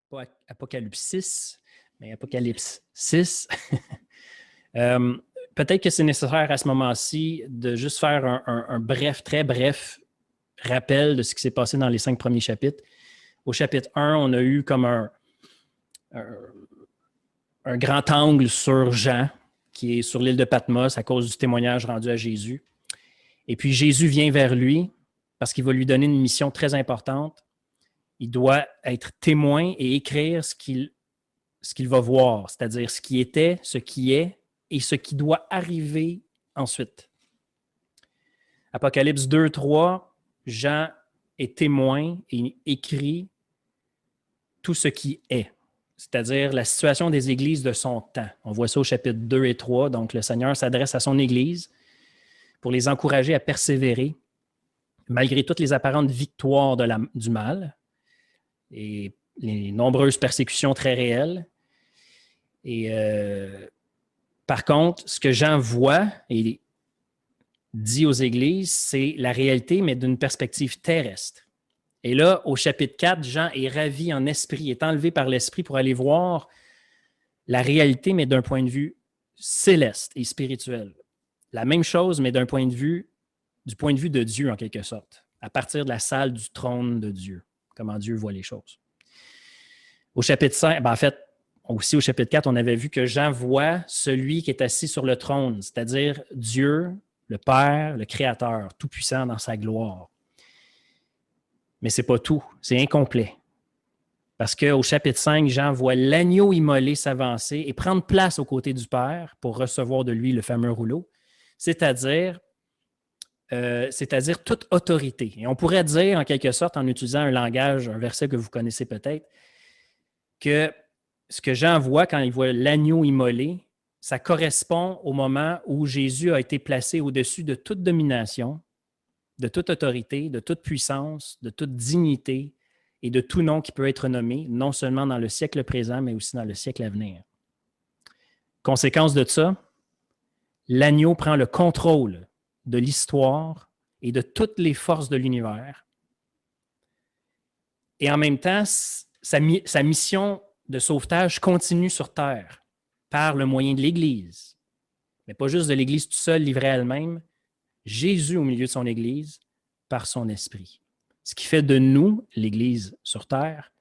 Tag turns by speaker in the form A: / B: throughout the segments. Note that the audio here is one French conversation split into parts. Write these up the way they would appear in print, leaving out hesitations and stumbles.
A: pas Apocalypse 6, mais Apocalypse 6. Peut-être que c'est nécessaire à ce moment-ci de juste faire un bref, très bref rappel de ce qui s'est passé dans les 5 premiers chapitres. Au chapitre 1, on a eu comme un grand angle sur Jean, qui est sur l'île de Patmos à cause du témoignage rendu à Jésus. Et puis Jésus vient vers lui parce qu'il va lui donner une mission très importante. Il doit être témoin et écrire ce qu'il va voir, c'est-à-dire ce qui était, ce qui est et ce qui doit arriver ensuite. Apocalypse 2, 3, Jean est témoin et écrit tout ce qui est, c'est-à-dire la situation des églises de son temps. On voit ça au chapitre 2 et 3. Donc, le Seigneur s'adresse à son Église pour les encourager à persévérer malgré toutes les apparentes victoires du mal et les nombreuses persécutions très réelles. Et par contre, ce que Jean voit et dit aux églises, c'est la réalité, mais d'une perspective terrestre. Et là, au chapitre 4, Jean est ravi en esprit, est enlevé par l'esprit pour aller voir la réalité, mais d'un point de vue céleste et spirituel. La même chose, mais du point de vue de Dieu, en quelque sorte, à partir de la salle du trône de Dieu, comment Dieu voit les choses. Au chapitre 5, en fait, aussi au chapitre 4, on avait vu que Jean voit celui qui est assis sur le trône, c'est-à-dire Dieu, le Père, le Créateur, tout-puissant dans sa gloire. Mais ce n'est pas tout, c'est incomplet. Parce qu'au chapitre 5, Jean voit l'agneau immolé s'avancer et prendre place aux côtés du Père pour recevoir de lui le fameux rouleau, c'est-à-dire toute autorité. Et on pourrait dire, en quelque sorte, en utilisant un langage, un verset que vous connaissez peut-être, que ce que Jean voit quand il voit l'agneau immolé, ça correspond au moment où Jésus a été placé au-dessus de toute domination, de toute autorité, de toute puissance, de toute dignité et de tout nom qui peut être nommé, non seulement dans le siècle présent, mais aussi dans le siècle à venir. Conséquence de ça, l'agneau prend le contrôle de l'histoire et de toutes les forces de l'univers. Et en même temps, sa mission de sauvetage continue sur Terre par le moyen de l'Église. Mais pas juste de l'Église tout seul, livrée à elle-même, Jésus au milieu de son Église par son Esprit. Ce qui fait de nous, l'Église sur Terre,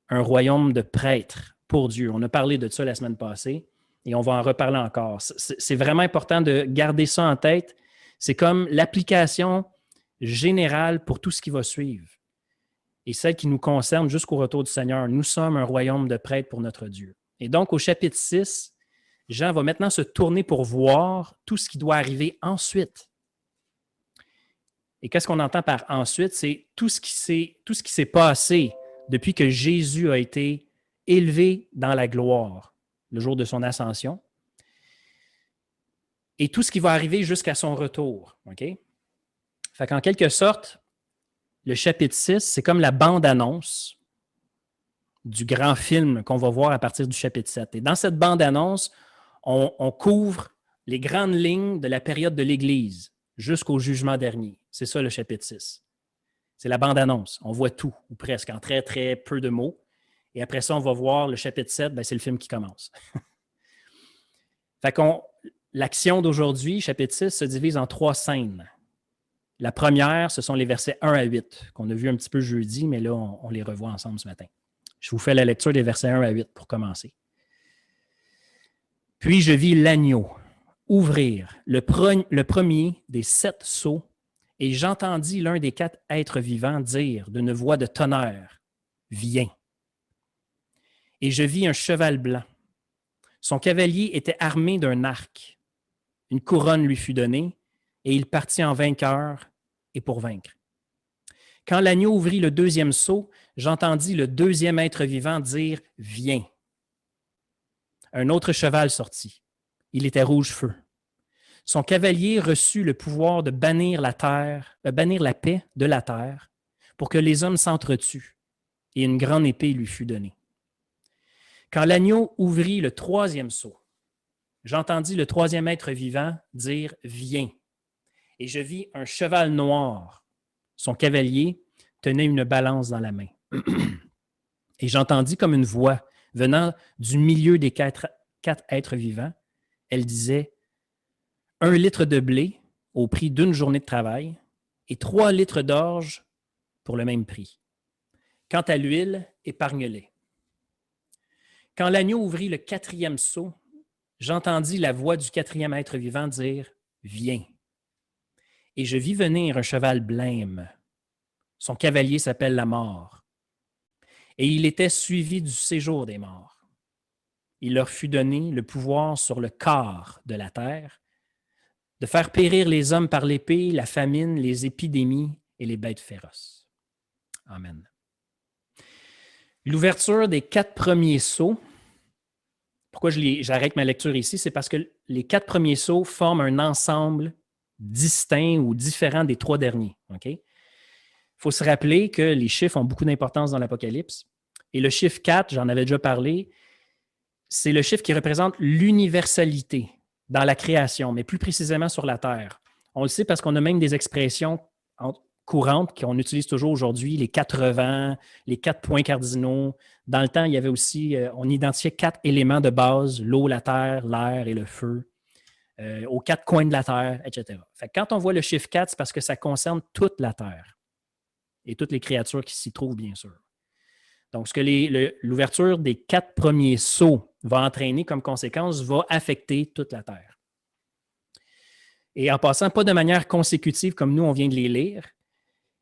A: un royaume de prêtres pour Dieu. On a parlé de ça la semaine passée et on va en reparler encore. C'est vraiment important de garder ça en tête. C'est comme l'application générale pour tout ce qui va suivre et celle qui nous concerne jusqu'au retour du Seigneur. Nous sommes un royaume de prêtres pour notre Dieu. Et donc, au chapitre 6, Jean va maintenant se tourner pour voir tout ce qui doit arriver ensuite. Et qu'est-ce qu'on entend par ensuite? C'est tout ce qui s'est passé depuis que Jésus a été élevé dans la gloire, le jour de son ascension, et tout ce qui va arriver jusqu'à son retour. OK? Fait qu'en quelque sorte, le chapitre 6, c'est comme la bande-annonce du grand film qu'on va voir à partir du chapitre 7. Et dans cette bande-annonce, on couvre les grandes lignes de la période de l'Église jusqu'au jugement dernier. C'est ça le chapitre 6. C'est la bande-annonce. On voit tout, ou presque, en très, très peu de mots. Et après ça, on va voir le chapitre 7, c'est le film qui commence. Fait l'action d'aujourd'hui, chapitre 6, se divise en 3 scènes. La première, ce sont les versets 1 à 8, qu'on a vu un petit peu jeudi, mais là, on les revoit ensemble ce matin. Je vous fais la lecture des versets 1 à 8 pour commencer. Puis je vis l'agneau ouvrir le premier des 7 sceaux, et j'entendis l'un des 4 êtres vivants dire d'une voix de tonnerre, « Viens !» Et je vis un cheval blanc. Son cavalier était armé d'un arc. Une couronne lui fut donnée, et il partit en vainqueur et pour vaincre. Quand l'agneau ouvrit le 2e sceau, j'entendis le 2e être vivant dire « Viens !» Un autre cheval sortit. Il était rouge feu. Son cavalier reçut le pouvoir de bannir la paix de la terre pour que les hommes s'entretuent, et une grande épée lui fut donnée. Quand l'agneau ouvrit le 3e sceau, j'entendis le 3e être vivant dire « Viens !» Et je vis un cheval noir. Son cavalier tenait une balance dans la main. Et j'entendis comme une voix venant du milieu des quatre êtres vivants. Elle disait, 1 litre de blé au prix d'une journée de travail et 3 litres d'orge pour le même prix. Quant à l'huile, épargne-les. Quand l'agneau ouvrit le 4e seau, j'entendis la voix du 4e être vivant dire, viens. Et je vis venir un cheval blême. Son cavalier s'appelle la mort. Et il était suivi du séjour des morts. Il leur fut donné le pouvoir sur le quart de la terre, de faire périr les hommes par l'épée, la famine, les épidémies et les bêtes féroces. Amen. L'ouverture des 4 premiers sceaux, pourquoi j'arrête ma lecture ici, c'est parce que les 4 premiers sceaux forment un ensemble distinct ou différent des 3 derniers. Okay? Il faut se rappeler que les chiffres ont beaucoup d'importance dans l'Apocalypse. Et le chiffre 4, j'en avais déjà parlé, c'est le chiffre qui représente l'universalité dans la création, mais plus précisément sur la Terre. On le sait parce qu'on a même des expressions courantes qu'on utilise toujours aujourd'hui, les 4 vents, les 4 points cardinaux. Dans le temps, il y avait aussi, on identifiait 4 éléments de base, l'eau, la terre, l'air et le feu, aux 4 coins de la Terre, etc. Fait que quand on voit le chiffre 4, c'est parce que ça concerne toute la Terre et toutes les créatures qui s'y trouvent, bien sûr. Donc, ce que l'ouverture des 4 premiers sceaux va entraîner comme conséquence va affecter toute la Terre. Et en passant, pas de manière consécutive comme nous, on vient de les lire,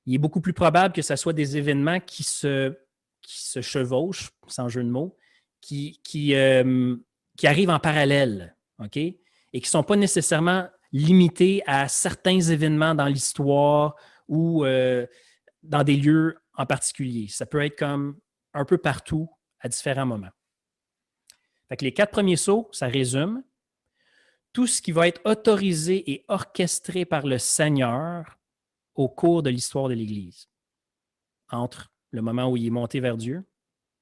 A: il est beaucoup plus probable que ce soit des événements qui se chevauchent, sans jeu de mots, qui arrivent en parallèle, OK? Et qui ne sont pas nécessairement limités à certains événements dans l'histoire ou dans des lieux en particulier. Ça peut être comme un peu partout à différents moments. Fait que les 4 premiers sceaux, ça résume tout ce qui va être autorisé et orchestré par le Seigneur au cours de l'histoire de l'Église, entre le moment où il est monté vers Dieu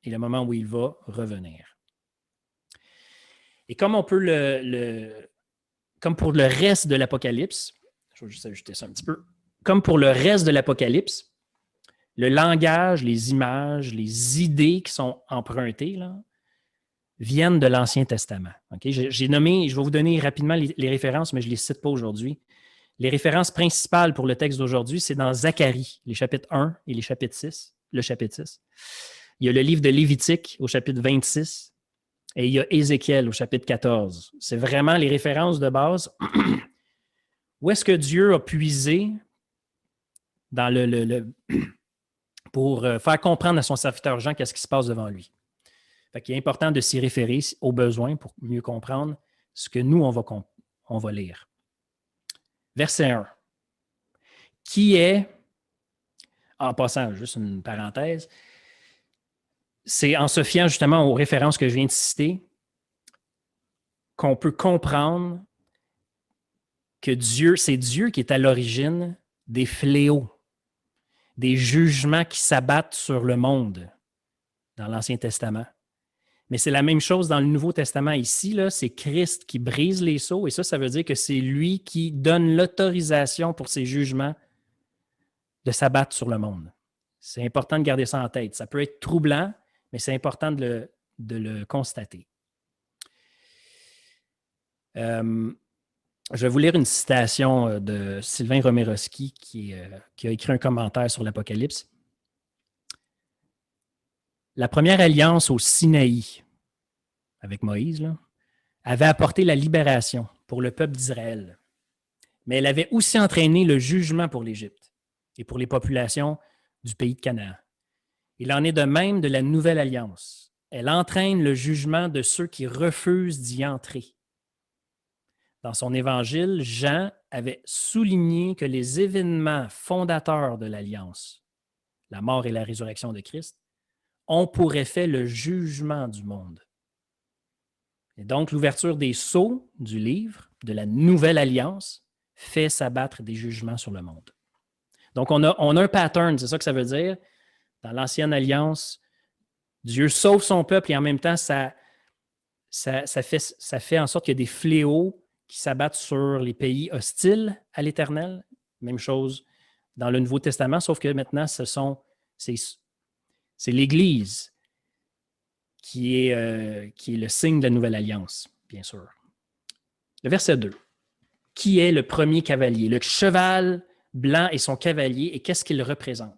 A: et le moment où il va revenir. Et comme on peut comme pour le reste de l'Apocalypse, je vais juste ajouter ça un petit peu, comme pour le reste de l'Apocalypse, le langage, les images, les idées qui sont empruntées là, viennent de l'Ancien Testament. Okay? J'ai nommé, je vais vous donner rapidement les références, mais je ne les cite pas aujourd'hui. Les références principales pour le texte d'aujourd'hui, c'est dans Zacharie, les chapitres 1 et les chapitres 6, le chapitre 6. Il y a le livre de Lévitique au chapitre 26 et il y a Ézéchiel au chapitre 14. C'est vraiment les références de base. Où est-ce que Dieu a puisé dans pour faire comprendre à son serviteur Jean qu'est-ce qui se passe devant lui. Fait qu'il est important de s'y référer au besoin pour mieux comprendre ce que nous, on va lire. Verset 1. Qui est, en passant juste une parenthèse, c'est en se fiant justement aux références que je viens de citer qu'on peut comprendre que c'est Dieu qui est à l'origine des fléaux, des jugements qui s'abattent sur le monde dans l'Ancien Testament. Mais c'est la même chose dans le Nouveau Testament ici, là, c'est Christ qui brise les sceaux et ça veut dire que c'est lui qui donne l'autorisation pour ses jugements de s'abattre sur le monde. C'est important de garder ça en tête. Ça peut être troublant, mais c'est important de le constater. Je vais vous lire une citation de Sylvain Romerowski qui a écrit un commentaire sur l'Apocalypse. La première alliance au Sinaï, avec Moïse, là, avait apporté la libération pour le peuple d'Israël. Mais elle avait aussi entraîné le jugement pour l'Égypte et pour les populations du pays de Canaan. Il en est de même de la nouvelle alliance. Elle entraîne le jugement de ceux qui refusent d'y entrer. Dans son évangile, Jean avait souligné que les événements fondateurs de l'alliance, la mort et la résurrection de Christ, ont pour effet le jugement du monde. Et donc, l'ouverture des sceaux du livre, de la nouvelle alliance, fait s'abattre des jugements sur le monde. Donc, on a un pattern, c'est ça que ça veut dire. Dans l'ancienne alliance, Dieu sauve son peuple et en même temps, ça fait en sorte qu'il y a des fléaux qui s'abattent sur les pays hostiles à l'Éternel. Même chose dans le Nouveau Testament, sauf que maintenant, c'est l'Église qui est le signe de la nouvelle alliance, bien sûr. Le verset 2. Qui est le premier cavalier? Le cheval blanc et son cavalier, et qu'est-ce qu'il représente?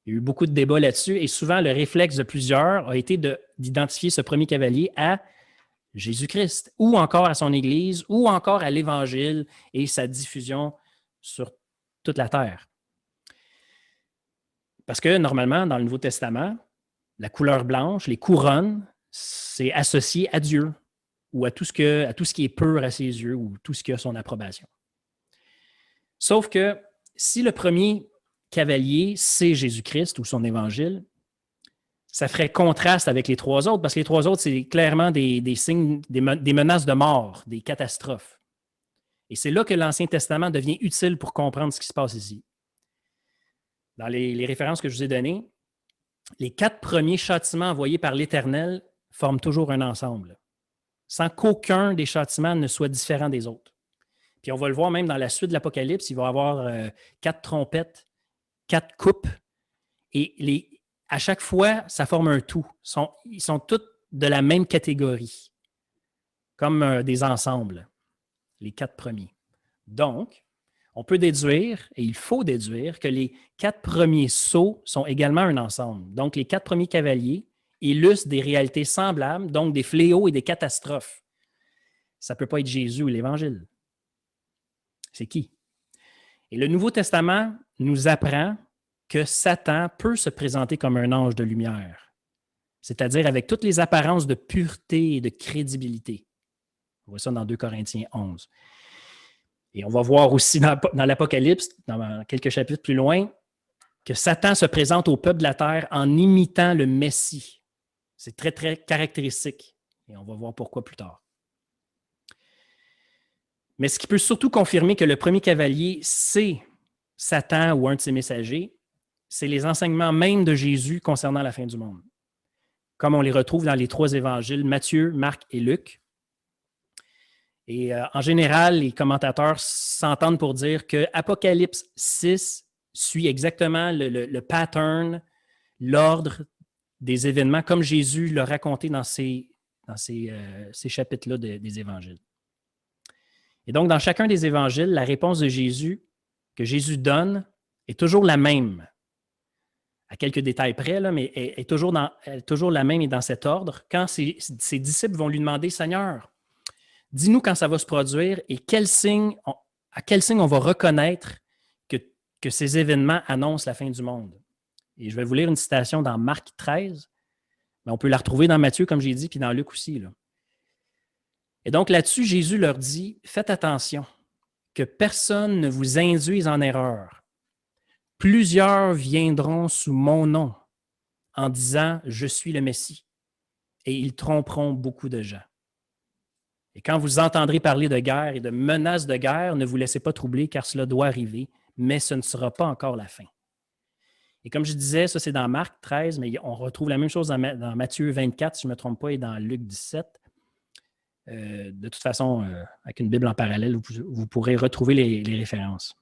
A: Il y a eu beaucoup de débats là-dessus, et souvent le réflexe de plusieurs a été d'identifier ce premier cavalier à Jésus-Christ, ou encore à son Église, ou encore à l'Évangile et sa diffusion sur toute la terre. Parce que normalement, dans le Nouveau Testament, la couleur blanche, les couronnes, c'est associé à Dieu ou à tout ce qui est pur à ses yeux ou tout ce qui a son approbation. Sauf que si le premier cavalier, c'est Jésus-Christ ou son Évangile, ça ferait contraste avec les trois autres, parce que les trois autres, c'est clairement des signes, des menaces de mort, des catastrophes. Et c'est là que l'Ancien Testament devient utile pour comprendre ce qui se passe ici. Dans les références que je vous ai données, les 4 premiers châtiments envoyés par l'Éternel forment toujours un ensemble, sans qu'aucun des châtiments ne soit différent des autres. Puis on va le voir même dans la suite de l'Apocalypse, il va y avoir 4 trompettes, 4 coupes, et à chaque fois, ça forme un tout. Ils sont tous de la même catégorie, comme des ensembles, les 4 premiers. Donc, on peut déduire, et il faut déduire, que les 4 premiers sceaux sont également un ensemble. Donc, les 4 premiers cavaliers illustrent des réalités semblables, donc des fléaux et des catastrophes. Ça ne peut pas être Jésus ou l'Évangile. C'est qui? Et le Nouveau Testament nous apprend que Satan peut se présenter comme un ange de lumière, c'est-à-dire avec toutes les apparences de pureté et de crédibilité. On voit ça dans 2 Corinthiens 11. Et on va voir aussi dans l'Apocalypse, dans quelques chapitres plus loin, que Satan se présente au peuple de la terre en imitant le Messie. C'est très, très caractéristique. Et on va voir pourquoi plus tard. Mais ce qui peut surtout confirmer que le premier cavalier, c'est Satan ou un de ses messagers, c'est les enseignements même de Jésus concernant la fin du monde, comme on les retrouve dans les 3 évangiles, Matthieu, Marc et Luc. Et en général, les commentateurs s'entendent pour dire que Apocalypse 6 suit exactement le pattern, l'ordre des événements, comme Jésus l'a raconté dans ces chapitres-là des évangiles. Et donc, dans chacun des évangiles, la réponse de Jésus, que Jésus donne, est toujours la même. À quelques détails près, là, mais est toujours la même et dans cet ordre. Quand ses disciples vont lui demander, « Seigneur, dis-nous quand ça va se produire et à quel signe on va reconnaître que ces événements annoncent la fin du monde. » Et je vais vous lire une citation dans Marc 13, mais on peut la retrouver dans Matthieu, comme j'ai dit, puis dans Luc aussi, là. Et donc là-dessus, Jésus leur dit, « Faites attention, que personne ne vous induise en erreur. Plusieurs viendront sous mon nom en disant, je suis le Messie, et ils tromperont beaucoup de gens. Et quand vous entendrez parler de guerre et de menaces de guerre, ne vous laissez pas troubler, car cela doit arriver, mais ce ne sera pas encore la fin. » Et comme je disais, ça c'est dans Marc 13, mais on retrouve la même chose dans Matthieu 24, si je ne me trompe pas, et dans Luc 17. De toute façon, avec une Bible en parallèle, vous pourrez retrouver les références.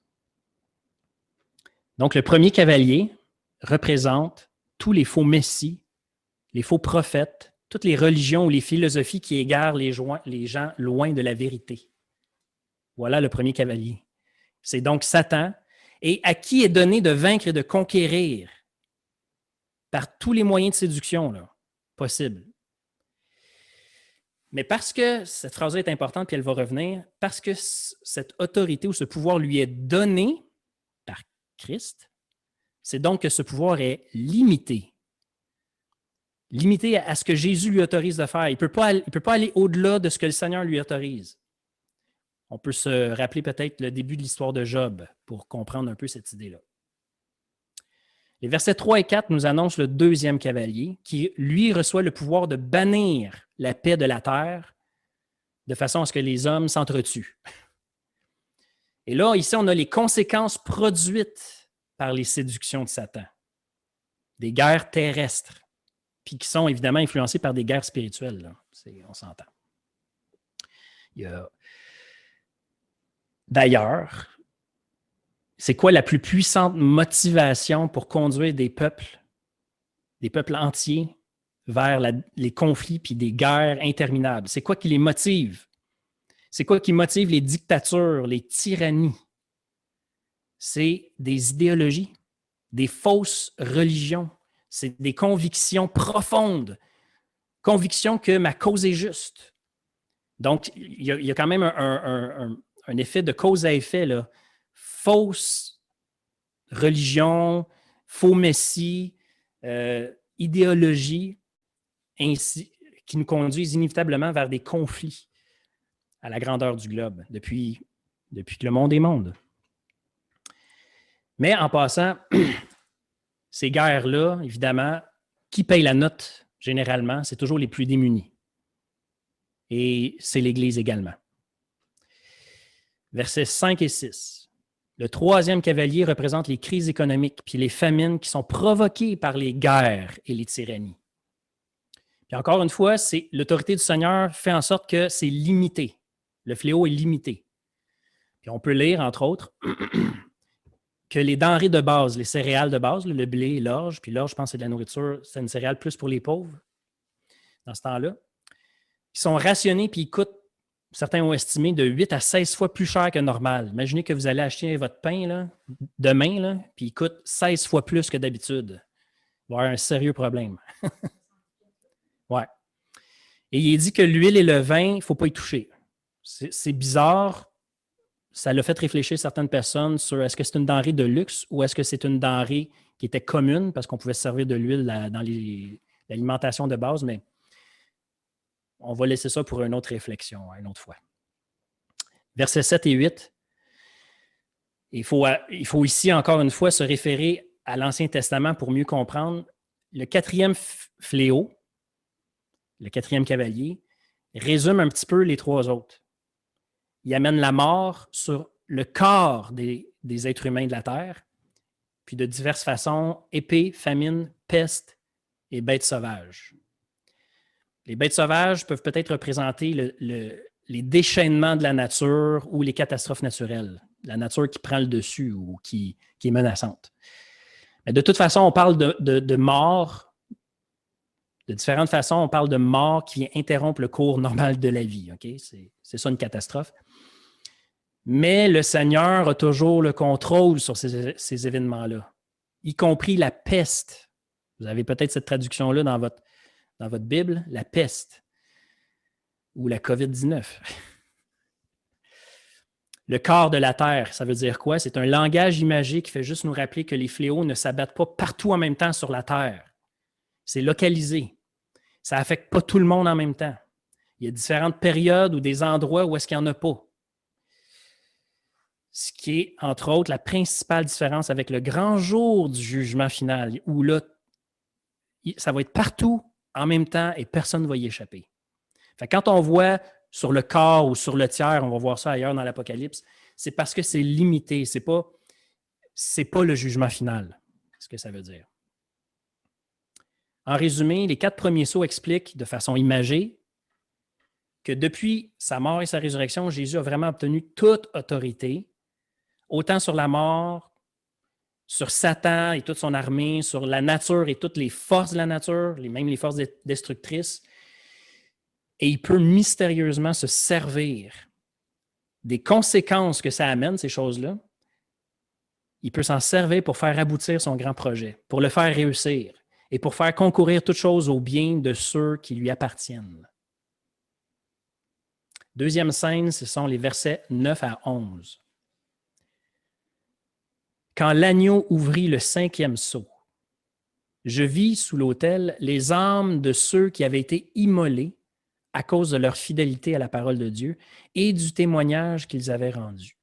A: Donc, le premier cavalier représente tous les faux messies, les faux prophètes, toutes les religions ou les philosophies qui égarent les gens loin de la vérité. Voilà le premier cavalier. C'est donc Satan, et à qui est donné de vaincre et de conquérir par tous les moyens de séduction possibles. Mais parce que cette phrase-là est importante, puis elle va revenir, parce que cette autorité ou ce pouvoir lui est donné par Christ, c'est donc que ce pouvoir est limité. Limité à ce que Jésus lui autorise de faire. Il ne peut pas aller au-delà de ce que le Seigneur lui autorise. On peut se rappeler peut-être le début de l'histoire de Job pour comprendre un peu cette idée-là. Les versets 3 et 4 nous annoncent le deuxième cavalier qui, lui, reçoit le pouvoir de bannir la paix de la terre de façon à ce que les hommes s'entretuent. Et là, ici, on a les conséquences produites par les séductions de Satan. Des guerres terrestres, puis qui sont évidemment influencées par des guerres spirituelles. Là. On s'entend. D'ailleurs, c'est quoi la plus puissante motivation pour conduire des peuples entiers vers les conflits puis des guerres interminables? C'est quoi qui les motive? C'est quoi qui motive les dictatures, les tyrannies? C'est des idéologies, des fausses religions, c'est des convictions profondes, convictions que ma cause est juste. Donc, il y a quand même un effet de cause à effet, là. Fausse religion, faux messie, idéologie, ainsi, qui nous conduisent inévitablement vers des conflits à la grandeur du globe depuis que le monde est monde. Mais en passant, ces guerres-là, évidemment, qui paye la note généralement, c'est toujours les plus démunis. Et c'est l'Église également. Versets 5 et 6. Le troisième cavalier représente les crises économiques puis les famines qui sont provoquées par les guerres et les tyrannies. Puis encore une fois, l'autorité du Seigneur fait en sorte que c'est limité. Le fléau est limité. Puis on peut lire, entre autres, que les denrées de base, les céréales de base, le blé, l'orge, puis l'orge, je pense que c'est de la nourriture, c'est une céréale plus pour les pauvres dans ce temps-là, qui sont rationnés puis ils coûtent, certains ont estimé, de 8 à 16 fois plus cher que normal. Imaginez que vous allez acheter votre pain là, demain, là, puis il coûte 16 fois plus que d'habitude. Il va y avoir un sérieux problème. Ouais. Et il est dit que l'huile et le vin, il ne faut pas y toucher. C'est bizarre. Ça l'a fait réfléchir certaines personnes sur est-ce que c'est une denrée de luxe ou est-ce que c'est une denrée qui était commune parce qu'on pouvait se servir de l'huile dans l'alimentation de base, mais on va laisser ça pour une autre réflexion, une autre fois. Versets 7 et 8. Il faut ici, encore une fois, se référer à l'Ancien Testament pour mieux comprendre. Le quatrième fléau, le quatrième cavalier, résume un petit peu les trois autres. Il amène la mort sur le corps des êtres humains de la terre, puis de diverses façons, épée, famine, peste et bêtes sauvages. Les bêtes sauvages peuvent peut-être représenter les déchaînements de la nature ou les catastrophes naturelles, la nature qui prend le dessus ou qui est menaçante. Mais de toute façon, on parle de mort. De différentes façons, on parle de mort qui vient interrompre le cours normal de la vie. Okay? C'est ça une catastrophe. Mais le Seigneur a toujours le contrôle sur ces événements-là, y compris la peste. Vous avez peut-être cette traduction-là dans votre Bible, la peste ou la COVID-19. Le corps de la terre, ça veut dire quoi? C'est un langage imagé qui fait juste nous rappeler que les fléaux ne s'abattent pas partout en même temps sur la terre. C'est localisé. Ça n'affecte pas tout le monde en même temps. Il y a différentes périodes ou des endroits où est-ce qu'il n'y en a pas. Ce qui est, entre autres, la principale différence avec le grand jour du jugement final, où là, ça va être partout en même temps et personne ne va y échapper. Fait que quand on voit sur le corps ou sur le tiers, on va voir ça ailleurs dans l'Apocalypse, c'est parce que c'est limité, c'est pas le jugement final, ce que ça veut dire. En résumé, les 4 premiers sceaux expliquent de façon imagée que depuis sa mort et sa résurrection, Jésus a vraiment obtenu toute autorité, autant sur la mort, sur Satan et toute son armée, sur la nature et toutes les forces de la nature, même les forces destructrices. Et il peut mystérieusement se servir des conséquences que ça amène, ces choses-là. Il peut s'en servir pour faire aboutir son grand projet, pour le faire réussir et pour faire concourir toute chose au bien de ceux qui lui appartiennent. Deuxième scène, ce sont les versets 9 à 11. Quand l'agneau ouvrit le 5e sceau, je vis sous l'autel les âmes de ceux qui avaient été immolés à cause de leur fidélité à la parole de Dieu et du témoignage qu'ils avaient rendu.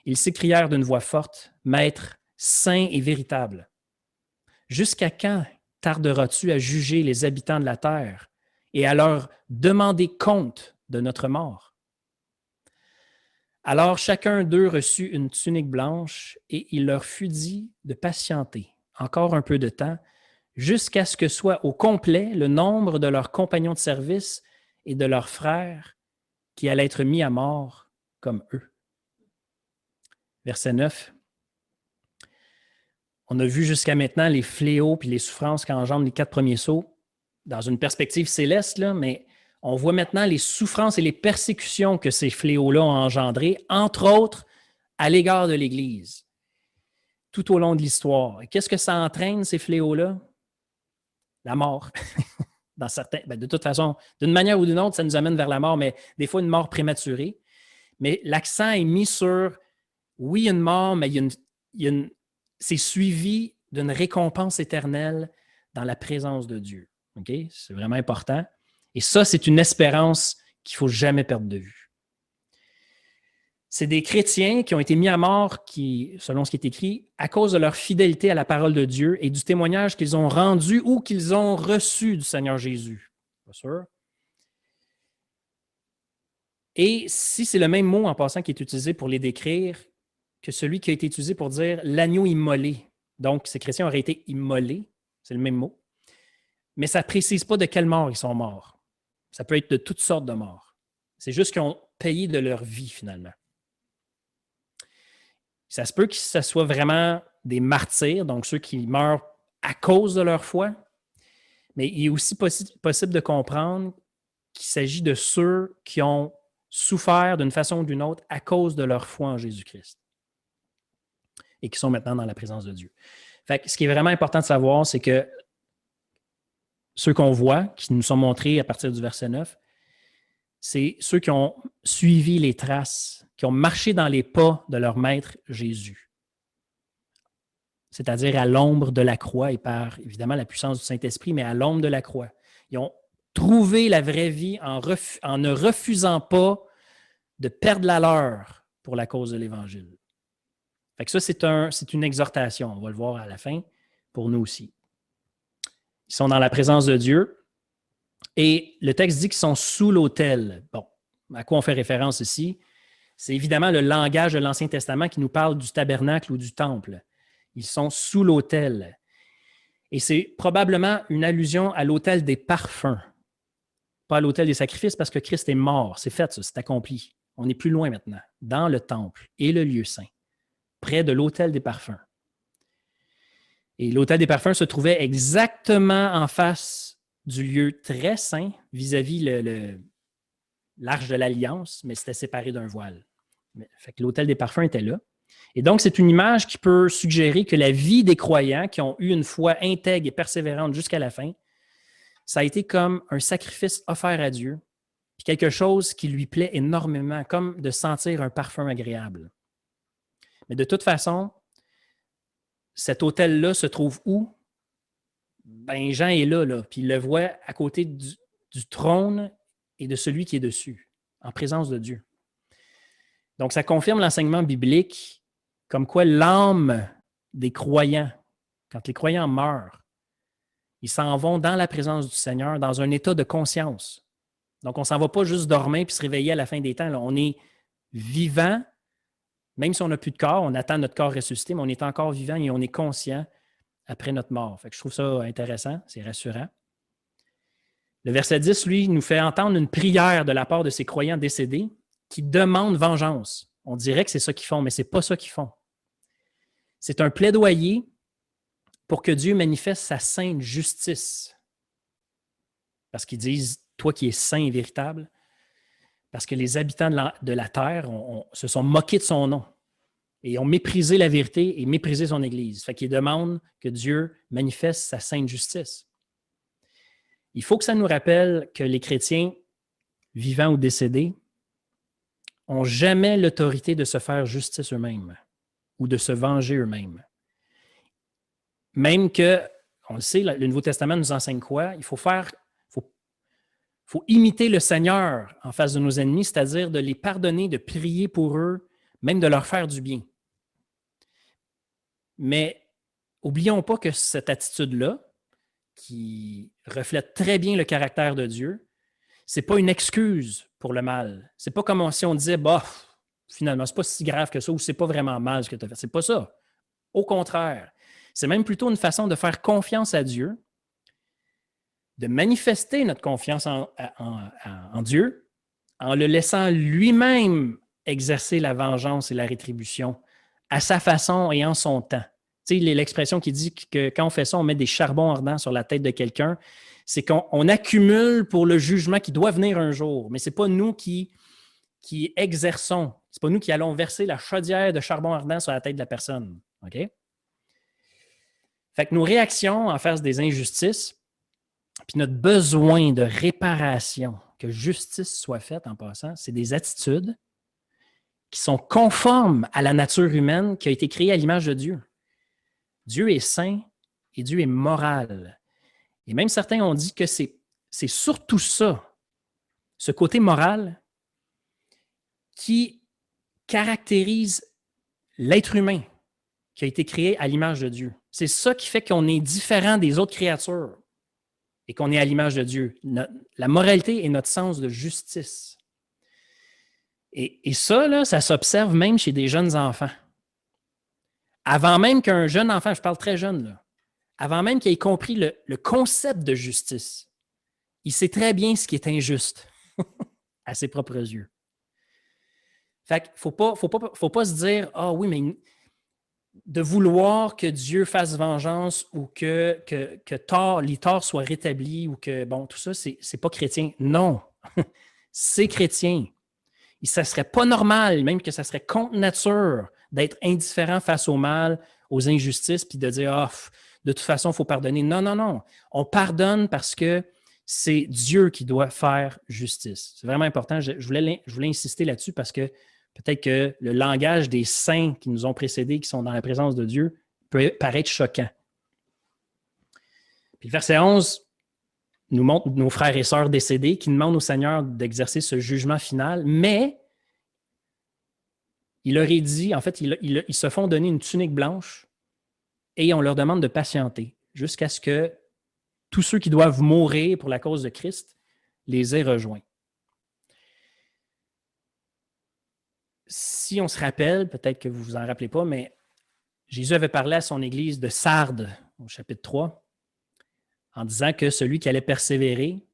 A: Ils s'écrièrent d'une voix forte, « Maître, saint et véritable, jusqu'à quand tarderas-tu à juger les habitants de la terre et à leur demander compte de notre mort? » Alors chacun d'eux reçut une tunique blanche et il leur fut dit de patienter encore un peu de temps jusqu'à ce que soit au complet le nombre de leurs compagnons de service et de leurs frères qui allaient être mis à mort comme eux. Verset 9. On a vu jusqu'à maintenant les fléaux puis les souffrances qu'engendrent les 4 premiers sceaux dans une perspective céleste, là, mais on voit maintenant les souffrances et les persécutions que ces fléaux-là ont engendrées, entre autres à l'égard de l'Église, tout au long de l'histoire. Et qu'est-ce que ça entraîne, ces fléaux-là? La mort. Dans certains, de toute façon, d'une manière ou d'une autre, ça nous amène vers la mort, mais des fois une mort prématurée. Mais l'accent est mis sur, oui, une mort, mais c'est suivi d'une récompense éternelle dans la présence de Dieu. Okay? C'est vraiment important. Et ça, c'est une espérance qu'il ne faut jamais perdre de vue. C'est des chrétiens qui ont été mis à mort, selon ce qui est écrit, à cause de leur fidélité à la parole de Dieu et du témoignage qu'ils ont rendu ou qu'ils ont reçu du Seigneur Jésus. Pas sûr. Et si c'est le même mot en passant qui est utilisé pour les décrire que celui qui a été utilisé pour dire l'agneau immolé. Donc, ces chrétiens auraient été immolés, c'est le même mot, mais ça ne précise pas de quelle mort ils sont morts. Ça peut être de toutes sortes de morts. C'est juste qu'ils ont payé de leur vie, finalement. Ça se peut que ce soit vraiment des martyrs, donc ceux qui meurent à cause de leur foi, mais il est aussi possible de comprendre qu'il s'agit de ceux qui ont souffert d'une façon ou d'une autre à cause de leur foi en Jésus-Christ et qui sont maintenant dans la présence de Dieu. Fait que ce qui est vraiment important de savoir, c'est que ceux qu'on voit, qui nous sont montrés à partir du verset 9, c'est ceux qui ont suivi les traces, qui ont marché dans les pas de leur maître Jésus. C'est-à-dire à l'ombre de la croix et par, évidemment, la puissance du Saint-Esprit, mais à l'ombre de la croix. Ils ont trouvé la vraie vie en ne refusant pas de perdre la leur pour la cause de l'Évangile. Fait que ça, c'est une exhortation. On va le voir à la fin pour nous aussi. Ils sont dans la présence de Dieu. Et le texte dit qu'ils sont sous l'autel. Bon, à quoi on fait référence ici? C'est évidemment le langage de l'Ancien Testament qui nous parle du tabernacle ou du temple. Ils sont sous l'autel. Et c'est probablement une allusion à l'autel des parfums, pas à l'autel des sacrifices, parce que Christ est mort. C'est fait, ça, c'est accompli. On est plus loin maintenant, dans le temple et le lieu saint, près de l'autel des parfums. Et l'autel des parfums se trouvait exactement en face du lieu très saint vis-à-vis l'arche de l'Alliance, mais c'était séparé d'un voile. Fait que l'autel des parfums était là. Et donc, c'est une image qui peut suggérer que la vie des croyants qui ont eu une foi intègre et persévérante jusqu'à la fin, ça a été comme un sacrifice offert à Dieu, puis quelque chose qui lui plaît énormément, comme de sentir un parfum agréable. Mais de toute façon, cet autel-là se trouve où? Ben, Jean est là, puis il le voit à côté du trône et de celui qui est dessus, en présence de Dieu. Donc, ça confirme l'enseignement biblique comme quoi l'âme des croyants, quand les croyants meurent, ils s'en vont dans la présence du Seigneur, dans un état de conscience. Donc, on ne s'en va pas juste dormir puis se réveiller à la fin des temps. Là. On est vivant, même si on n'a plus de corps, on attend notre corps ressuscité, mais on est encore vivant et on est conscient après notre mort. Fait que je trouve ça intéressant, c'est rassurant. Le verset 10, lui, nous fait entendre une prière de la part de ces croyants décédés qui demandent vengeance. On dirait que c'est ça qu'ils font, mais ce n'est pas ça qu'ils font. C'est un plaidoyer pour que Dieu manifeste sa sainte justice. Parce qu'ils disent, toi qui es saint et véritable, parce que les habitants de la terre se sont moqués de son nom et ont méprisé la vérité et méprisé son Église. Fait qu'ils demandent que Dieu manifeste sa sainte justice. Il faut que ça nous rappelle que les chrétiens, vivants ou décédés, n'ont jamais l'autorité de se faire justice eux-mêmes ou de se venger eux-mêmes. Même que, on le sait, le Nouveau Testament nous enseigne quoi? Il faut imiter le Seigneur en face de nos ennemis, c'est-à-dire de les pardonner, de prier pour eux, même de leur faire du bien. Mais n'oublions pas que cette attitude-là, qui reflète très bien le caractère de Dieu, ce n'est pas une excuse pour le mal. Ce n'est pas comme si on disait, bah, finalement, ce n'est pas si grave que ça ou ce n'est pas vraiment mal ce que tu as fait. Ce n'est pas ça. Au contraire, c'est même plutôt une façon de faire confiance à Dieu, de manifester notre confiance en Dieu en le laissant lui-même exercer la vengeance et la rétribution à sa façon et en son temps. Tu sais, l'expression qui dit que quand on fait ça, on met des charbons ardents sur la tête de quelqu'un, c'est qu'on accumule pour le jugement qui doit venir un jour. Mais ce n'est pas nous qui exerçons. Ce n'est pas nous qui allons verser la chaudière de charbon ardent sur la tête de la personne. OK? Fait que nos réactions en face des injustices, puis notre besoin de réparation, que justice soit faite en passant, c'est des attitudes qui sont conformes à la nature humaine qui a été créée à l'image de Dieu. Dieu est saint et Dieu est moral. Et même certains ont dit que c'est surtout ça, ce côté moral, qui caractérise l'être humain qui a été créé à l'image de Dieu. C'est ça qui fait qu'on est différent des autres créatures et qu'on est à l'image de Dieu. La moralité est notre sens de justice. Et ça, là, ça s'observe même chez des jeunes enfants. Avant même qu'un jeune enfant, je parle très jeune, là, avant même qu'il ait compris le concept de justice, il sait très bien ce qui est injuste à ses propres yeux. Fait qu'il ne faut pas se dire « Ah oui, mais de vouloir que Dieu fasse vengeance ou que les torts soient rétablis ou que, bon, tout ça, c'est pas chrétien. » Non, c'est chrétien. Et ça ne serait pas normal, même que ça serait contre nature, d'être indifférent face au mal, aux injustices, puis de dire « Ah, de toute façon, il faut pardonner. » Non, non, non. On pardonne parce que c'est Dieu qui doit faire justice. C'est vraiment important. Je voulais insister là-dessus parce que peut-être que le langage des saints qui nous ont précédés, qui sont dans la présence de Dieu, peut paraître choquant. Puis le verset 11 nous montre nos frères et sœurs décédés qui demandent au Seigneur d'exercer ce jugement final, mais il leur est dit, en fait, ils se font donner une tunique blanche et on leur demande de patienter jusqu'à ce que tous ceux qui doivent mourir pour la cause de Christ les aient rejoints. Si on se rappelle, peut-être que vous ne vous en rappelez pas, mais Jésus avait parlé à son église de Sardes, au chapitre 3, en disant que celui qui allait persévérer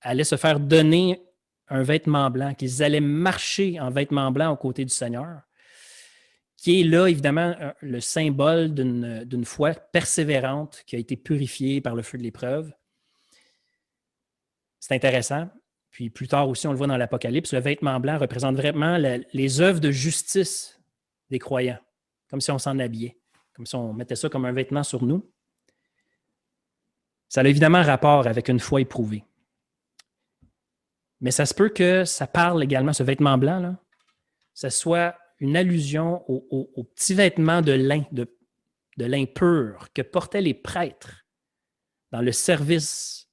A: allait se faire donner un vêtement blanc, qu'ils allaient marcher en vêtement blanc aux côtés du Seigneur, qui est là, évidemment, le symbole d'une foi persévérante qui a été purifiée par le feu de l'épreuve. C'est intéressant. Puis plus tard aussi, on le voit dans l'Apocalypse, le vêtement blanc représente vraiment les œuvres de justice des croyants, comme si on s'en habillait, comme si on mettait ça comme un vêtement sur nous. Ça a évidemment rapport avec une foi éprouvée. Mais ça se peut que ça parle également, ce vêtement blanc, là, ça soit une allusion aux petits vêtements de lin pur que portaient les prêtres dans le service,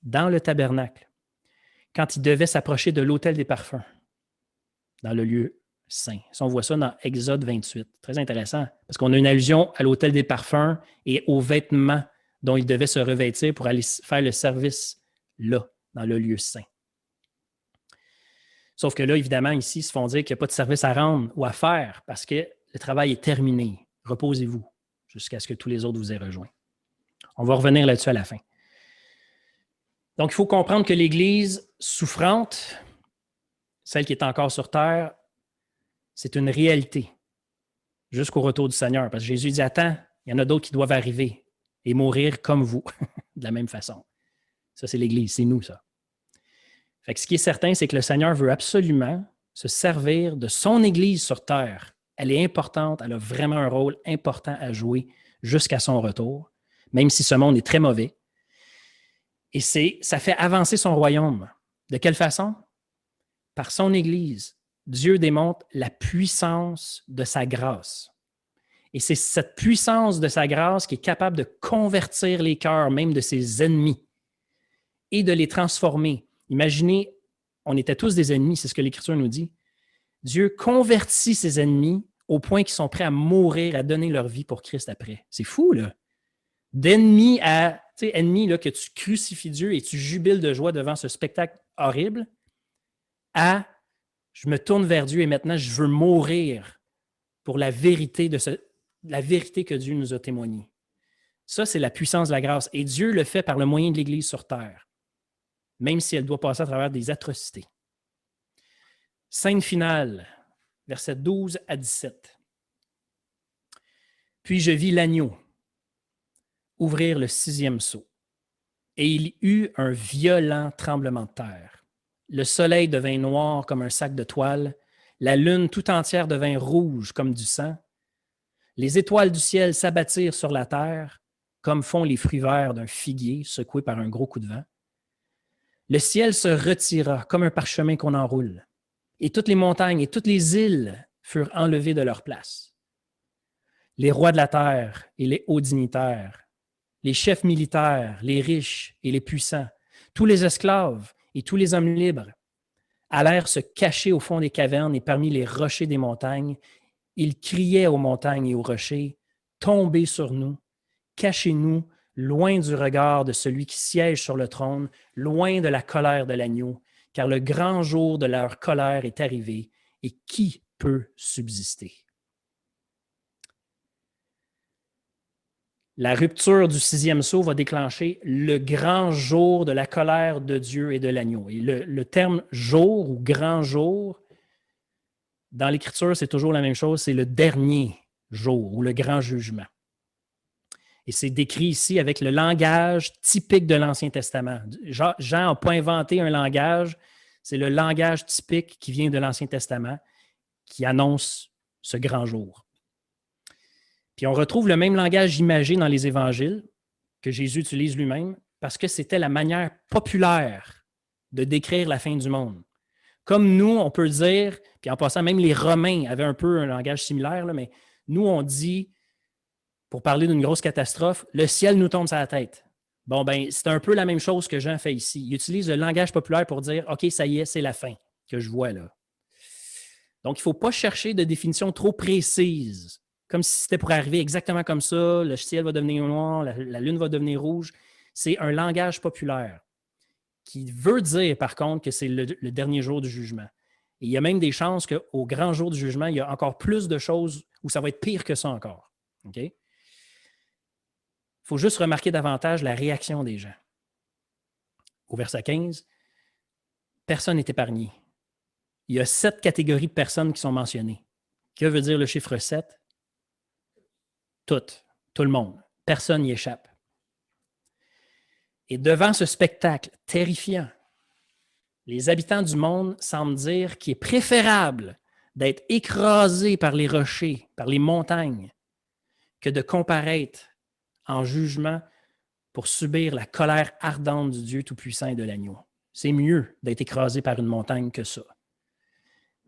A: dans le tabernacle, quand ils devaient s'approcher de l'autel des parfums, dans le lieu saint. Ça, on voit ça dans Exode 28. Très intéressant, parce qu'on a une allusion à l'autel des parfums et aux vêtements dont ils devaient se revêtir pour aller faire le service là, dans le lieu saint. Sauf que là, évidemment, ici, ils se font dire qu'il n'y a pas de service à rendre ou à faire parce que le travail est terminé. Reposez-vous jusqu'à ce que tous les autres vous aient rejoints. On va revenir là-dessus à la fin. Donc, il faut comprendre que l'Église souffrante, celle qui est encore sur terre, c'est une réalité jusqu'au retour du Seigneur. Parce que Jésus dit, attends, il y en a d'autres qui doivent arriver et mourir comme vous, de la même façon. Ça, c'est l'Église, c'est nous, ça. Fait que ce qui est certain, c'est que le Seigneur veut absolument se servir de son Église sur terre. Elle est importante, elle a vraiment un rôle important à jouer jusqu'à son retour, même si ce monde est très mauvais. Et ça fait avancer son royaume. De quelle façon? Par son Église. Dieu démontre la puissance de sa grâce. Et c'est cette puissance de sa grâce qui est capable de convertir les cœurs, même de ses ennemis, et de les transformer. Imaginez, on était tous des ennemis, c'est ce que l'Écriture nous dit. Dieu convertit ses ennemis au point qu'ils sont prêts à mourir, à donner leur vie pour Christ après. C'est fou, là. D'ennemi à, tu sais, ennemi, là, que tu crucifies Dieu et tu jubiles de joie devant ce spectacle horrible, à je me tourne vers Dieu et maintenant je veux mourir pour la vérité la vérité que Dieu nous a témoignée. Ça, c'est la puissance de la grâce. Et Dieu le fait par le moyen de l'Église sur terre, même si elle doit passer à travers des atrocités. Scène finale, versets 12 à 17. Puis je vis l'agneau ouvrir le 6e sceau. Et il y eut un violent tremblement de terre. Le soleil devint noir comme un sac de toile. La lune tout entière devint rouge comme du sang. Les étoiles du ciel s'abattirent sur la terre, comme font les fruits verts d'un figuier secoué par un gros coup de vent. Le ciel se retira comme un parchemin qu'on enroule, et toutes les montagnes et toutes les îles furent enlevées de leur place. Les rois de la terre et les hauts dignitaires, les chefs militaires, les riches et les puissants, tous les esclaves et tous les hommes libres, allèrent se cacher au fond des cavernes et parmi les rochers des montagnes. Ils criaient aux montagnes et aux rochers, « Tombez sur nous, cachez-nous, loin du regard de celui qui siège sur le trône, loin de la colère de l'agneau, car le grand jour de leur colère est arrivé, et qui peut subsister? » La rupture du 6e sceau va déclencher le grand jour de la colère de Dieu et de l'agneau. Et le terme jour ou grand jour, dans l'Écriture, c'est toujours la même chose, c'est le dernier jour ou le grand jugement. Et c'est décrit ici avec le langage typique de l'Ancien Testament. Jean n'a pas inventé un langage, c'est le langage typique qui vient de l'Ancien Testament qui annonce ce grand jour. Puis on retrouve le même langage imagé dans les évangiles que Jésus utilise lui-même parce que c'était la manière populaire de décrire la fin du monde. Comme nous, on peut dire, puis en passant, même les Romains avaient un peu un langage similaire, là, mais nous, on dit, pour parler d'une grosse catastrophe, le ciel nous tombe sur la tête. Bon, ben, c'est un peu la même chose que Jean fait ici. Il utilise le langage populaire pour dire, OK, ça y est, c'est la fin que je vois là. Donc, il ne faut pas chercher de définition trop précise, comme si c'était pour arriver exactement comme ça, le ciel va devenir noir, la lune va devenir rouge. C'est un langage populaire qui veut dire, par contre, que c'est le dernier jour du jugement. Et il y a même des chances qu'au grand jour du jugement, il y a encore plus de choses où ça va être pire que ça encore. OK? Il faut juste remarquer davantage la réaction des gens. Au verset 15, personne n'est épargné. Il y a 7 catégories de personnes qui sont mentionnées. Que veut dire le chiffre 7? Tout le monde. Personne n'y échappe. Et devant ce spectacle terrifiant, les habitants du monde semblent dire qu'il est préférable d'être écrasés par les rochers, par les montagnes, que de comparaître en jugement pour subir la colère ardente du Dieu Tout-Puissant et de l'agneau. C'est mieux d'être écrasé par une montagne que ça.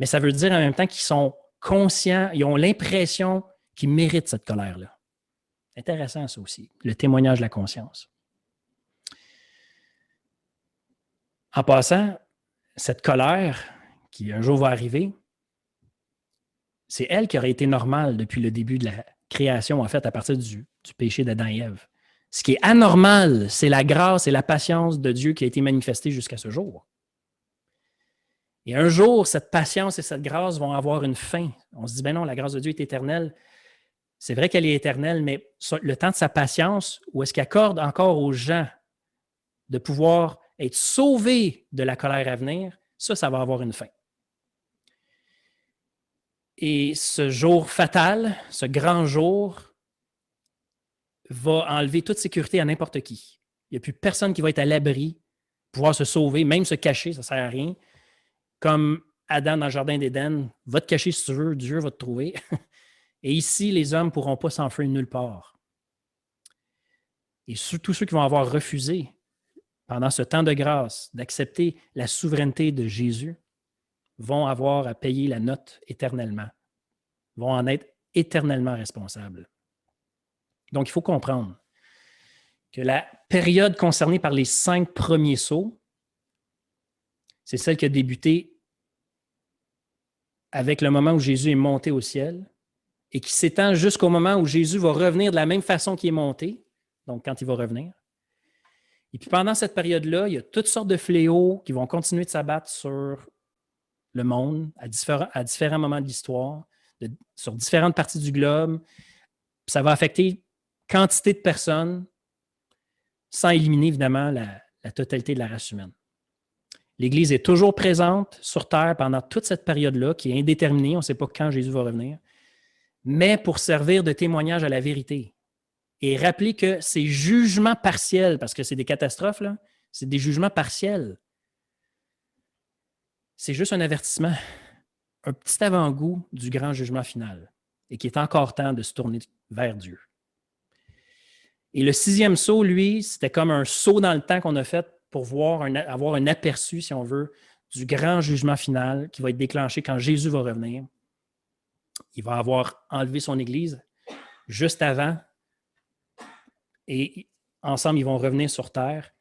A: Mais ça veut dire en même temps qu'ils sont conscients, ils ont l'impression qu'ils méritent cette colère-là. Intéressant ça aussi, le témoignage de la conscience. En passant, cette colère qui un jour va arriver, c'est elle qui aurait été normale depuis le début de la création, en fait, à partir du péché d'Adam et Ève. Ce qui est anormal, c'est la grâce et la patience de Dieu qui a été manifestée jusqu'à ce jour. Et un jour, cette patience et cette grâce vont avoir une fin. On se dit, ben non, la grâce de Dieu est éternelle. C'est vrai qu'elle est éternelle, mais le temps de sa patience, où est-ce qu'il accorde encore aux gens de pouvoir être sauvés de la colère à venir, ça va avoir une fin. Et ce jour fatal, ce grand jour, va enlever toute sécurité à n'importe qui. Il n'y a plus personne qui va être à l'abri, pouvoir se sauver, même se cacher, ça ne sert à rien. Comme Adam dans le jardin d'Éden, va te cacher si tu veux, Dieu va te trouver. Et ici, les hommes ne pourront pas s'enfuir nulle part. Et tous ceux qui vont avoir refusé, pendant ce temps de grâce, d'accepter la souveraineté de Jésus, vont avoir à payer la note éternellement, vont en être éternellement responsables. Donc, il faut comprendre que la période concernée par les 5 premiers sceaux, c'est celle qui a débuté avec le moment où Jésus est monté au ciel et qui s'étend jusqu'au moment où Jésus va revenir de la même façon qu'il est monté, donc quand il va revenir. Et puis pendant cette période-là, il y a toutes sortes de fléaux qui vont continuer de s'abattre sur le monde à différents moments de l'histoire, sur différentes parties du globe. Puis ça va affecter quantité de personnes sans éliminer évidemment la totalité de la race humaine. L'Église est toujours présente sur Terre pendant toute cette période-là, qui est indéterminée. On ne sait pas quand Jésus va revenir. mais pour servir de témoignage à la vérité. Et rappelez que ces jugements partiels, parce que c'est des catastrophes, là, c'est des jugements partiels. C'est juste un avertissement, un petit avant-goût du grand jugement final, et qu'il est encore temps de se tourner vers Dieu. Et le 6e saut, lui, c'était comme un saut dans le temps qu'on a fait pour avoir un aperçu, si on veut, du grand jugement final qui va être déclenché quand Jésus va revenir. Il va avoir enlevé son Église juste avant, et ensemble, ils vont revenir sur terre.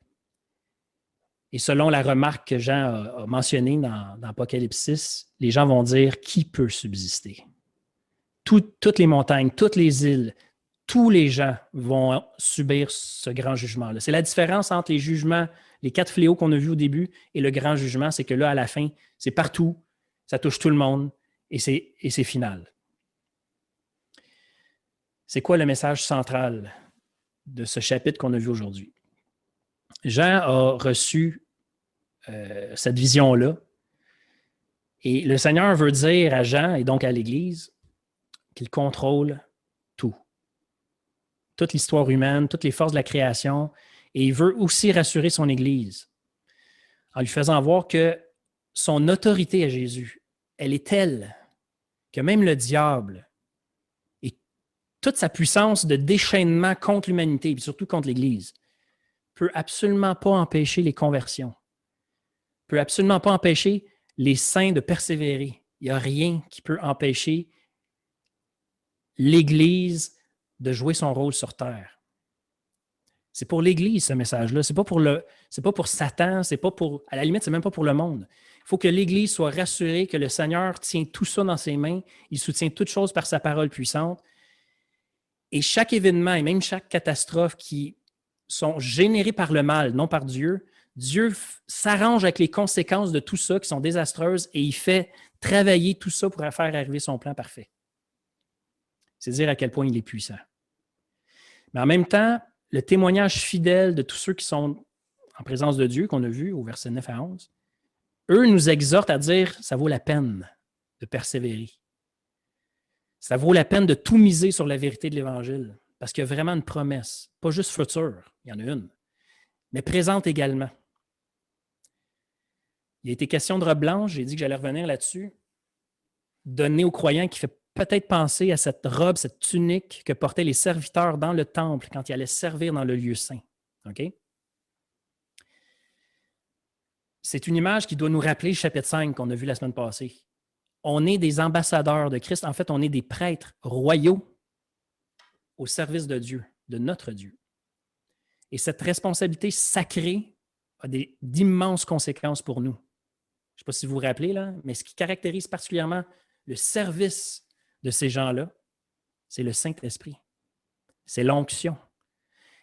A: Et selon la remarque que Jean a mentionnée dans Apocalypse 6, les gens vont dire « Qui peut subsister? » Toutes les montagnes, toutes les îles, tous les gens vont subir ce grand jugement-là. C'est la différence entre les jugements, les 4 fléaux qu'on a vus au début, et le grand jugement, c'est que là, à la fin, c'est partout, ça touche tout le monde, et c'est final. C'est quoi le message central de ce chapitre qu'on a vu aujourd'hui? Jean a reçu cette vision-là, et le Seigneur veut dire à Jean, et donc à l'Église, qu'il contrôle tout. Toute l'histoire humaine, toutes les forces de la création, et il veut aussi rassurer son Église en lui faisant voir que son autorité à Jésus, elle est telle que même le diable et toute sa puissance de déchaînement contre l'humanité, et surtout contre l'Église, peut absolument pas empêcher les conversions, peut absolument pas empêcher les saints de persévérer. Il n'y a rien qui peut empêcher l'Église de jouer son rôle sur terre. C'est pour l'Église, ce message-là. C'est pas pour Satan, c'est pas pour, à la limite, c'est même pas pour le monde. Il faut que l'Église soit rassurée que le Seigneur tient tout ça dans ses mains, il soutient toutes choses par sa parole puissante. Et chaque événement et même chaque catastrophe qui sont générés par le mal, non par Dieu, Dieu s'arrange avec les conséquences de tout ça qui sont désastreuses et il fait travailler tout ça pour faire arriver son plan parfait. C'est dire à quel point il est puissant. Mais en même temps, le témoignage fidèle de tous ceux qui sont en présence de Dieu, qu'on a vu au verset 9 à 11, eux nous exhortent à dire « ça vaut la peine de persévérer. Ça vaut la peine de tout miser sur la vérité de l'Évangile, parce qu'il y a vraiment une promesse, pas juste future, il y en a une, mais présente également. » Il a été question de robe blanche, j'ai dit que j'allais revenir là-dessus, donnée aux croyants qui fait peut-être penser à cette robe, cette tunique que portaient les serviteurs dans le temple quand ils allaient servir dans le lieu saint. Okay? C'est une image qui doit nous rappeler le chapitre 5 qu'on a vu la semaine passée. On est des ambassadeurs de Christ. En fait, on est des prêtres royaux au service de Dieu, de notre Dieu. Et cette responsabilité sacrée a d'immenses conséquences pour nous. Je ne sais pas si vous vous rappelez, là, mais ce qui caractérise particulièrement le service de ces gens-là, c'est le Saint-Esprit. C'est l'onction.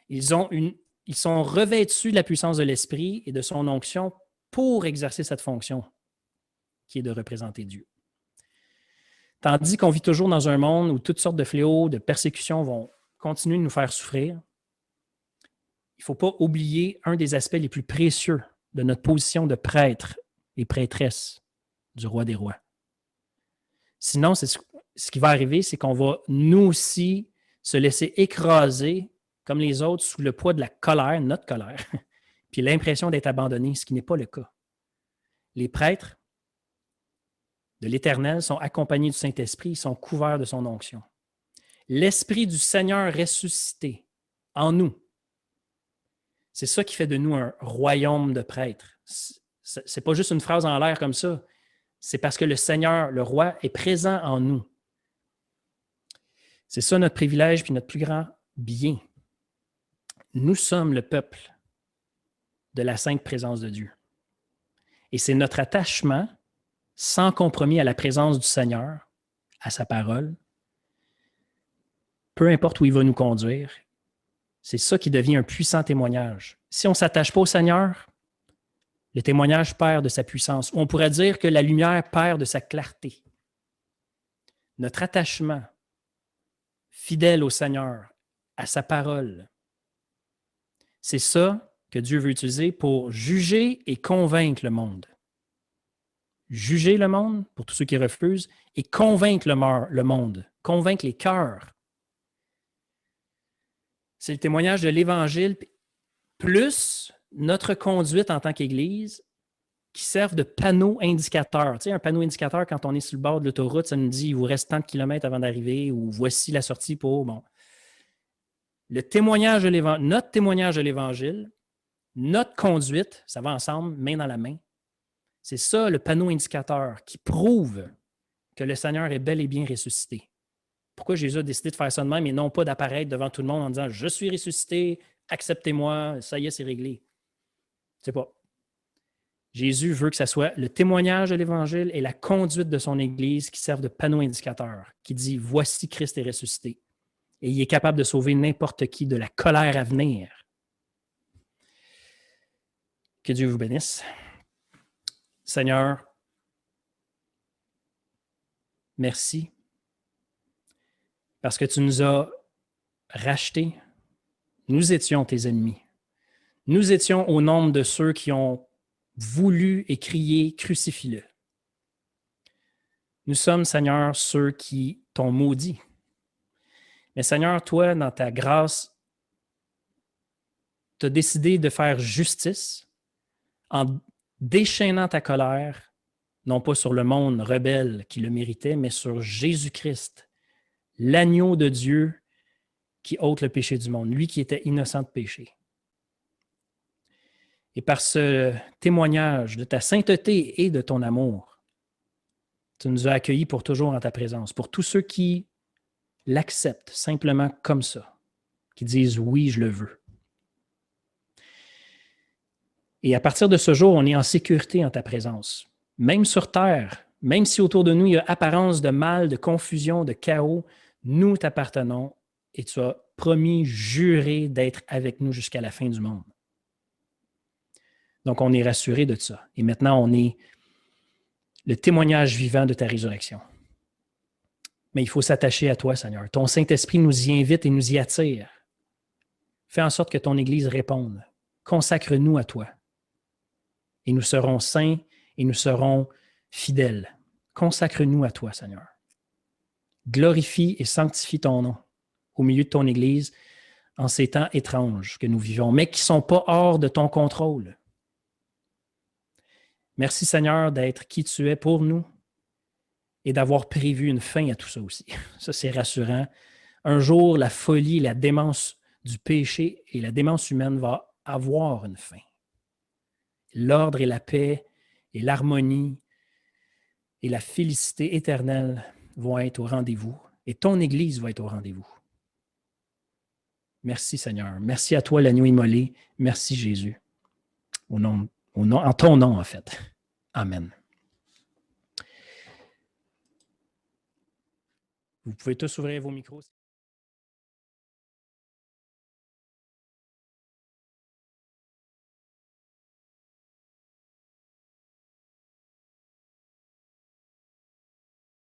A: Ils sont revêtus de la puissance de l'Esprit et de son onction pour exercer cette fonction qui est de représenter Dieu. Tandis qu'on vit toujours dans un monde où toutes sortes de fléaux, de persécutions vont continuer de nous faire souffrir, il ne faut pas oublier un des aspects les plus précieux de notre position de prêtre et prêtresse du roi des rois. Sinon, ce qui va arriver, c'est qu'on va nous aussi se laisser écraser comme les autres sous le poids de la colère, notre colère, puis l'impression d'être abandonné, ce qui n'est pas le cas. Les prêtres de l'Éternel sont accompagnés du Saint-Esprit, ils sont couverts de son onction. L'Esprit du Seigneur ressuscité en nous, c'est ça qui fait de nous un royaume de prêtres. Ce n'est pas juste une phrase en l'air comme ça, c'est parce que le Seigneur, le roi, est présent en nous. C'est ça notre privilège puis notre plus grand bien. Nous sommes le peuple de la sainte présence de Dieu. Et c'est notre attachement sans compromis à la présence du Seigneur, à sa parole, peu importe où il va nous conduire, c'est ça qui devient un puissant témoignage. Si on ne s'attache pas au Seigneur, le témoignage perd de sa puissance. Ou on pourrait dire que la lumière perd de sa clarté. Notre attachement fidèle au Seigneur, à sa parole, c'est ça que Dieu veut utiliser pour juger et convaincre le monde. juger le monde, pour tous ceux qui refusent, et convaincre le monde, convaincre les cœurs. C'est le témoignage de l'Évangile, plus notre conduite en tant qu'Église, qui servent de panneau indicateur. Tu sais, un panneau indicateur, quand on est sur le bord de l'autoroute, ça nous dit il vous reste tant de kilomètres avant d'arriver ou voici la sortie pour. Bon. Notre témoignage de l'Évangile, notre conduite, ça va ensemble, main dans la main. C'est ça le panneau indicateur qui prouve que le Seigneur est bel et bien ressuscité. Pourquoi Jésus a décidé de faire ça de même et non pas d'apparaître devant tout le monde en disant je suis ressuscité, acceptez-moi, ça y est, c'est réglé. Je ne sais pas. Jésus veut que ce soit le témoignage de l'Évangile et la conduite de son Église qui servent de panneau indicateur, qui dit « Voici Christ est ressuscité ». Et il est capable de sauver n'importe qui de la colère à venir. Que Dieu vous bénisse. Seigneur, merci parce que tu nous as rachetés. Nous étions tes ennemis. Nous étions au nombre de ceux qui ont voulu et crié « Crucifie-le ». Nous sommes, Seigneur, ceux qui t'ont maudit. Mais Seigneur, toi, dans ta grâce, tu as décidé de faire justice en déchaînant ta colère, non pas sur le monde rebelle qui le méritait, mais sur Jésus-Christ, l'agneau de Dieu qui ôte le péché du monde, lui qui était innocent de péché. Et par ce témoignage de ta sainteté et de ton amour, tu nous as accueillis pour toujours en ta présence. Pour tous ceux qui l'acceptent simplement comme ça, qui disent « oui, je le veux ». Et à partir de ce jour, on est en sécurité en ta présence. Même sur terre, même si autour de nous, il y a apparence de mal, de confusion, de chaos, nous t'appartenons et tu as promis, juré d'être avec nous jusqu'à la fin du monde. Donc, on est rassuré de ça. Et maintenant, on est le témoignage vivant de ta résurrection. Mais il faut s'attacher à toi, Seigneur. Ton Saint-Esprit nous y invite et nous y attire. Fais en sorte que ton Église réponde. Consacre-nous à toi. Et nous serons saints et nous serons fidèles. Consacre-nous à toi, Seigneur. Glorifie et sanctifie ton nom au milieu de ton Église en ces temps étranges que nous vivons, mais qui ne sont pas hors de ton contrôle. Merci, Seigneur, d'être qui tu es pour nous et d'avoir prévu une fin à tout ça aussi. Ça, c'est rassurant. Un jour, la folie, la démence du péché et la démence humaine va avoir une fin. L'ordre et la paix et l'harmonie et la félicité éternelle vont être au rendez-vous et ton Église va être au rendez-vous. Merci, Seigneur. Merci à toi, l'agneau immolé. Merci, Jésus. En ton nom, en fait. Amen. Vous pouvez tous ouvrir vos micros.